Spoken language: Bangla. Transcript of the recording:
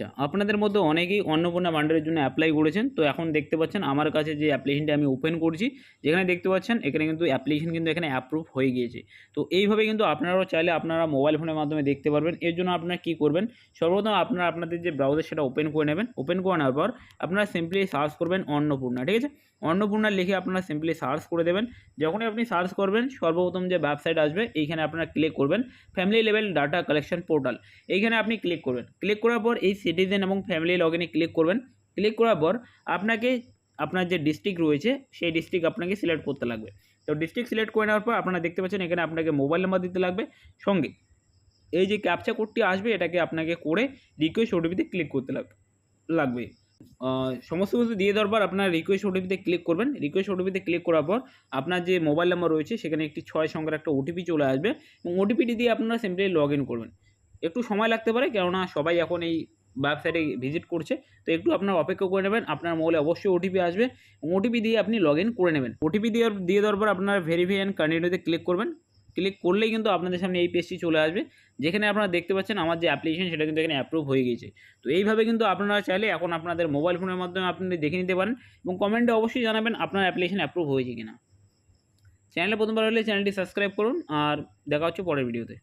আচ্ছা, আপনাদের মধ্যে অনেকেই অন্নপূর্ণা বান্ডেলের জন্য এপ্লাই করেছেন। তো এখন দেখতে পাচ্ছেন আমার কাছে যে অ্যাপ্লিকেশনটা আমি ওপেন করছি, যেখানে দেখতে পাচ্ছেন এখানে কিন্তু অ্যাপ্লিকেশন কিন্তু এখানে অ্যাপ্রুভ হয়ে গিয়েছে। তো এইভাবে কিন্তু আপনারাও চাইলে আপনারা মোবাইল ফোনের মাধ্যমে দেখতে পারবেন। এর জন্য আপনারা কি করবেন? সর্বপ্রথম আপনারা আপনাদের যে ব্রাউজার সেটা ওপেন করে নেবেন। ওপেন করে নেওয়ার পর আপনারা সিম্পলি সার্চ করবেন অন্নপূর্ণা, ঠিক আছে? অন্নপূর্ণা লিখে আপনারা সিম্পলি সার্চ করে দেবেন। যখনই আপনি সার্চ করবেন সর্বপ্রথম যে ওয়েবসাইট আসবে এইখানে আপনারা ক্লিক করবেন family level data collection portal. এইখানে আপনি ক্লিক করবেন। ক্লিক করার পর এই সিটিজেন এবং ফ্যামিলি লগইনে ক্লিক করবেন। ক্লিক করার পর আপনাকে আপনার যে ডিস্ট্রিক্ট রয়েছে সেই ডিস্ট্রিক্ট আপনাকে সিলেক্ট করতে লাগবে। তো ডিস্ট্রিক্ট সিলেক্ট করে নেওয়ার পর আপনারা দেখতে পাচ্ছেন এখানে আপনাকে মোবাইল নাম্বার দিতে লাগবে। সঙ্গে এই যে ক্যাপচা কোডটি আসবে এটাকে আপনাকে করে রিকোয়েস্ট ওটিপিতে ক্লিক করতে লাগবে। সমস্ত কিছু দিয়ে দেওয়ার পর আপনার রিকোয়েস্ট ওটিপিতে ক্লিক করবেন। রিকোয়েস্ট ওটিপিতে ক্লিক করার পর আপনার যে মোবাইল নাম্বার রয়েছে সেখানে একটি 6 সংখ্যার একটা ওটিপি চলে আসবে এবং ওটিপিটি দিয়ে আপনারা সিম্পলি লগইন করবেন। একটু সময় লাগতে পারে কেননা সবাই এখন এই ওয়েবসাইটে ভিজিট করছে। তো একটু আপনারা অপেক্ষা করে নেবেন। আপনার মোবাইলে অবশ্যই ওটিপি আসবে এবং ওটিপি দিয়ে আপনি লগইন করে নেবেন। ওটিপি দিয়ে দেওয়ার পর আপনারা ভেরিফাই অ্যান্ড কন্টিনিউতে ক্লিক করবেন। ক্লিক করলেই কিন্তু আপনাদের সামনে এই পেজটি চলে আসবে। যেখানে আপনারা দেখতে পাচ্ছেন আমার যে অ্যাপ্লিকেশন সেটা কিন্তু এখানে অ্যাপ্রুভ হয়ে গিয়েছে। তো এইভাবে কিন্তু আপনারা চাইলে এখন আপনাদের মোবাইল ফোনের মাধ্যমে আপনি দেখে নিতে পারেন এবং কমেন্টে অবশ্যই জানাবেন আপনার অ্যাপ্লিকেশন অ্যাপ্রুভ হয়েছে কিনা। চ্যানেলে প্রথমবার হলে চ্যানেলটি সাবস্ক্রাইব করুন আর দেখা হচ্ছে পরের ভিডিওতে।